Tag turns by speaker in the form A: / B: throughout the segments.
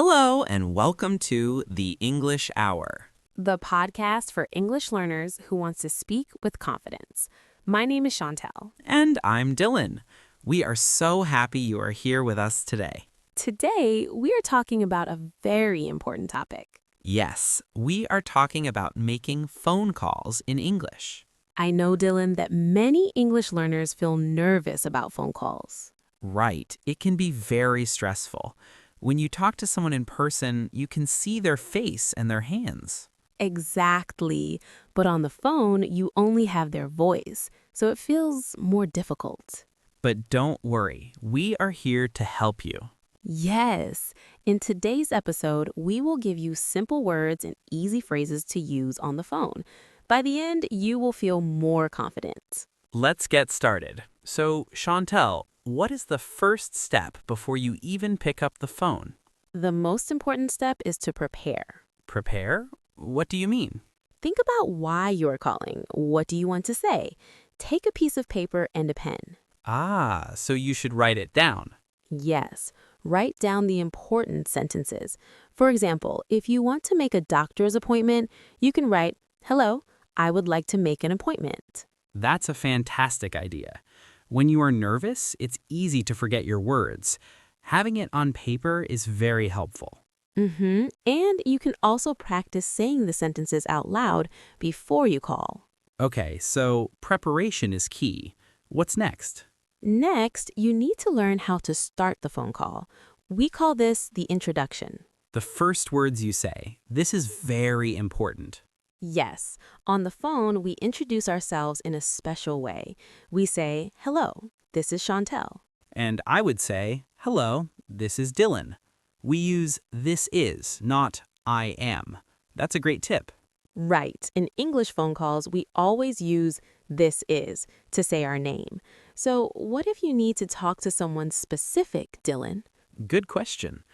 A: Hello and welcome to the English Hour.
B: The podcast for English learners who wants to speak with confidence. My name is Chantel.
A: And I'm Dylan. We are so happy you are here with us today.
B: Today, we are talking about a very important topic.
A: Yes, we are talking about making phone calls in English.
B: I know, Dylan, that many English learners feel nervous about phone calls.
A: Right, it can be very stressful. When you talk to someone in person, you can see their face and their hands.
B: Exactly. But on the phone, you only have their voice, so it feels more difficult.
A: But don't worry, we are here to help you.
B: Yes. In today's episode, we will give you simple words and easy phrases to use on the phone. By the end, you will feel more confident.
A: Let's get started. So, Chantel, what is the first step before you even pick up the phone?
B: The most important step is to prepare.
A: Prepare? What do you mean?
B: Think about why you're calling. What do you want to say? Take a piece of paper and a pen.
A: Ah, so you should write it down.
B: Yes, write down the important sentences. For example, if you want to make a doctor's appointment, you can write, "Hello, I would like to make an appointment."
A: That's a fantastic idea. When you are nervous, it's easy to forget your words. Having it on paper is very helpful.
B: And you can also practice saying the sentences out loud before you call.
A: Okay, so preparation is key. What's next?
B: Next, you need to learn how to start the phone call. We call this the introduction.
A: The first words you say. This is very important.
B: Yes, on the phone, we introduce ourselves in a special way. We say, "Hello, this is Chantel."
A: And I would say, hello, this is Dylan. We use this is, not I am. That's a great tip.
B: Right. In English phone calls, we always use this is to say our name. So what if you need to talk to someone specific, Dylan?
A: Good question.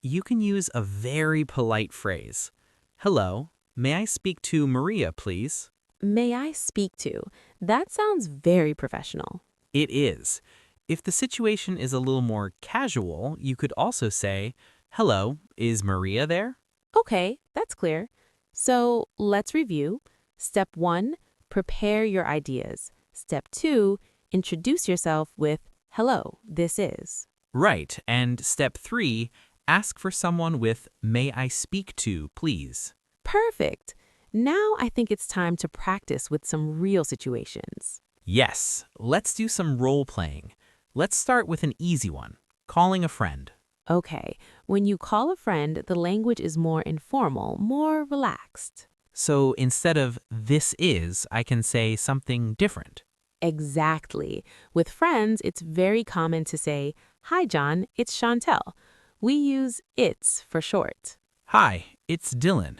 A: You can use a very polite phrase. Hello, may I speak to Maria, please?
B: May I speak to? That sounds very professional.
A: It is. If the situation is a little more casual, you could also say, hello, is Maria there?
B: Okay, that's clear. So let's review. Step 1, prepare your ideas. Step 2, introduce yourself with, "Hello, this is."
A: Right, and step 3, ask for someone with, may I speak to, please?
B: Perfect. Now I think it's time to practice with some real situations.
A: Yes, let's do some role-playing. Let's start with an easy one, calling a friend.
B: Okay, when you call a friend, the language is more informal, more relaxed.
A: So instead of this is, I can say something different.
B: Exactly. With friends, it's very common to say, "Hi, John, it's Chantel." We use it's for short.
A: Hi, it's Dylan.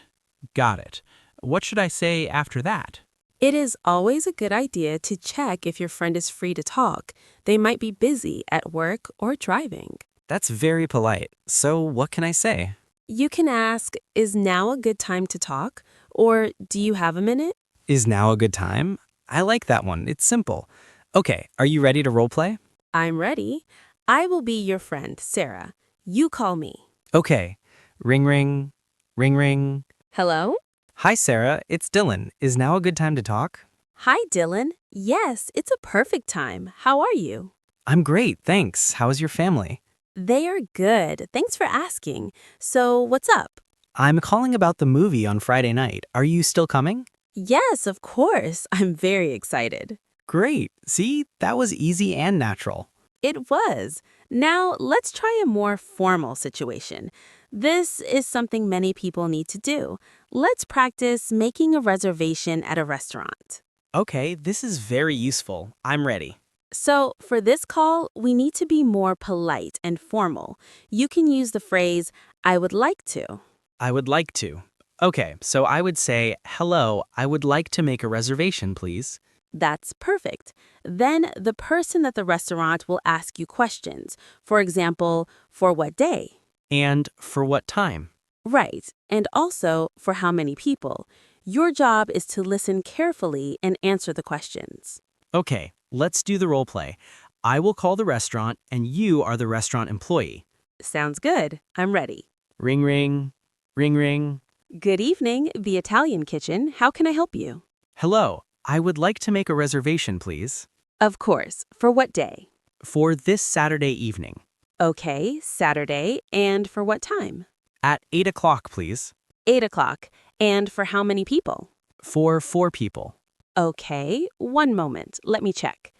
A: Got it. What should I say after that?
B: It is always a good idea to check if your friend is free to talk. They might be busy at work or driving.
C: That's very polite. So what can I say?
B: You can ask, "Is now a good time to talk?" Or, "Do you have a minute?"
C: Is now a good time? I like that one. It's simple. Okay, are you ready to roleplay?
B: I'm ready. I will be your friend, Sarah. You call me.
C: Okay. Ring ring. Ring ring.
B: Hello?
C: Hi Sarah, it's Dylan. Is now a good time to talk?
B: Hi, Dylan. Yes, it's a perfect time. How are you?
C: I'm great, thanks. How's your family?
B: They are good. Thanks for asking. So, what's up?
C: I'm calling about the movie on Friday night. Are you still coming?
B: Yes, of course. I'm very excited.
C: Great. See, that was easy and natural.
B: It was. Now, let's try a more formal situation. This is something many people need to do. Let's practice making a reservation at a restaurant.
C: Okay, this is very useful. I'm ready.
B: So, for this call, we need to be more polite and formal. You can use the phrase, "I would like to."
C: I would like to. Okay, so I would say, hello, I would like to make a reservation, please.
B: That's perfect. Then the person at the restaurant will ask you questions. For example, "For what day?"
C: And for what time?
B: Right. And also, "For how many people?" Your job is to listen carefully and answer the questions.
C: Okay, let's do the role play. I will call the restaurant and you are the restaurant employee.
B: Sounds good. I'm ready.
C: Ring ring. Ring ring.
B: Good evening, the Italian kitchen. How can I help you?
C: Hello, I would like to make a reservation, please.
B: Of course. For what day?
C: For this Saturday evening.
B: Okay, Saturday. And for what time?
C: At 8 o'clock, please.
B: 8 o'clock. And for how many people?
C: For 4 people.
B: Okay, one moment. Let me check.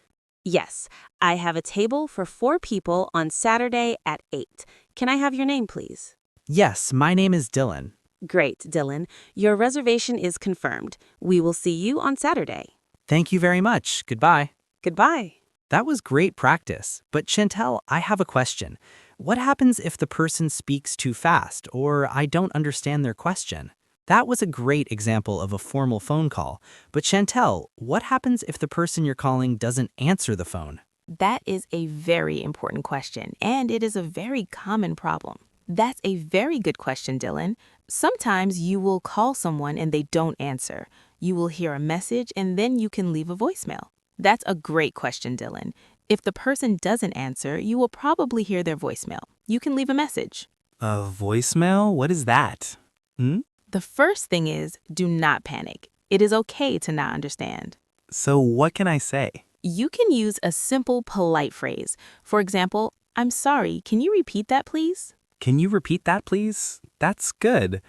B: Yes, I have a table for 4 people on Saturday at 8. Can I have your name, please?
C: Yes, my name is Dylan.
B: Great, Dylan. Your reservation is confirmed. We will see you on Saturday.
C: Thank you very much. Goodbye.
B: Goodbye.
C: That was great practice. But Chantel, I have a question. What happens if the person speaks too fast or I don't understand their question? That was a great example of a formal phone call. But Chantel, what happens if the person you're calling doesn't answer the phone?
B: That is a very important question, and it is a very common problem. That's a very good question, Dylan. Sometimes you will call someone and they don't answer. You will hear a message and then you can leave a voicemail. That's a great question, Dylan. If the person doesn't answer, you will probably hear their voicemail. You can leave a message.
A: A voicemail? What is that?
B: The first thing is, do not panic. It is okay to not understand.
A: So what can I say?
B: You can use a simple, polite phrase. For example, I'm sorry, can you repeat that, please?
A: Can you repeat that, please? That's good.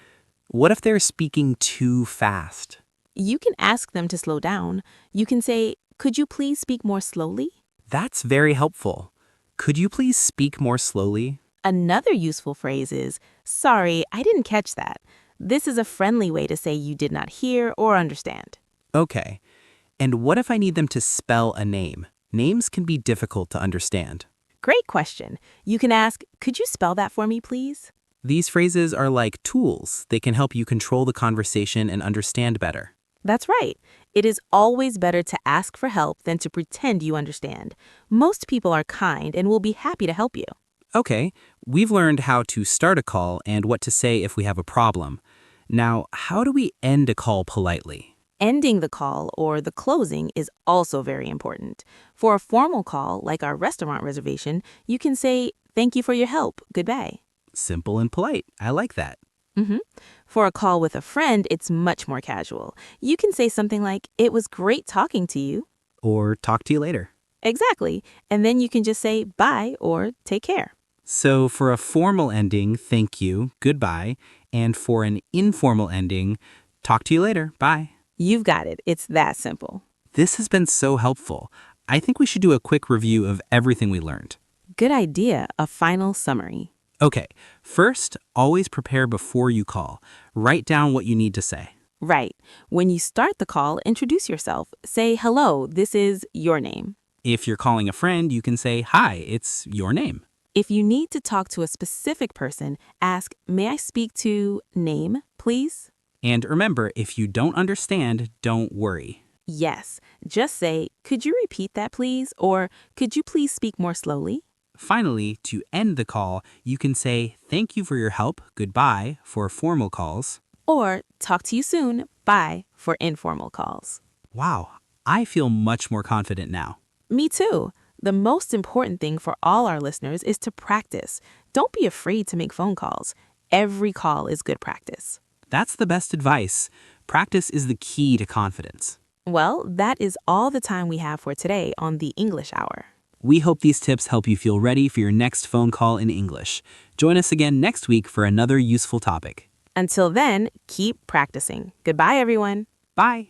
A: What if they're speaking too fast?
B: You can ask them to slow down. You can say, could you please speak more slowly?
A: That's very helpful. Could you please speak more slowly?
B: Another useful phrase is, sorry, I didn't catch that. This is a friendly way to say you did not hear or understand.
A: Okay. And what if I need them to spell a name? Names can be difficult to understand.
B: Great question. You can ask, could you spell that for me, please?
A: These phrases are like tools. They can help you control the conversation and understand better.
B: That's right. It is always better to ask for help than to pretend you understand. Most people are kind and will be happy to help you.
A: Okay, we've learned how to start a call and what to say if we have a problem. Now, how do we end a call politely?
B: Ending the call or the closing is also very important. For a formal call, like our restaurant reservation, you can say, thank you for your help. Goodbye.
A: Simple and polite. I like that.
B: For a call with a friend, it's much more casual. You can say something like, it was great talking to you.
A: Or talk to you later.
B: Exactly. And then you can just say bye or take care.
A: So for a formal ending, thank you, goodbye. And for an informal ending, talk to you later, bye.
B: You've got it. It's that simple.
A: This has been so helpful. I think we should do a quick review of everything we learned.
B: Good idea. A final summary.
A: Okay, first, always prepare before you call. Write down what you need to say.
B: Right. When you start the call, introduce yourself. Say, hello, this is your name.
A: If you're calling a friend, you can say, hi, it's your name.
B: If you need to talk to a specific person, ask, may I speak to name, please?
A: And remember, if you don't understand, don't worry.
B: Yes. Just say, could you repeat that, please? Or could you please speak more slowly?
A: Finally, to end the call, you can say, thank you for your help, goodbye, for formal calls.
B: Or talk to you soon, bye, for informal calls.
A: Wow, I feel much more confident now.
B: Me too. The most important thing for all our listeners is to practice. Don't be afraid to make phone calls. Every call is good practice.
A: That's the best advice. Practice is the key to confidence.
B: Well, that is all the time we have for today on the English Hour.
A: We hope these tips help you feel ready for your next phone call in English. Join us again next week for another useful topic.
B: Until then, keep practicing. Goodbye, everyone.
A: Bye.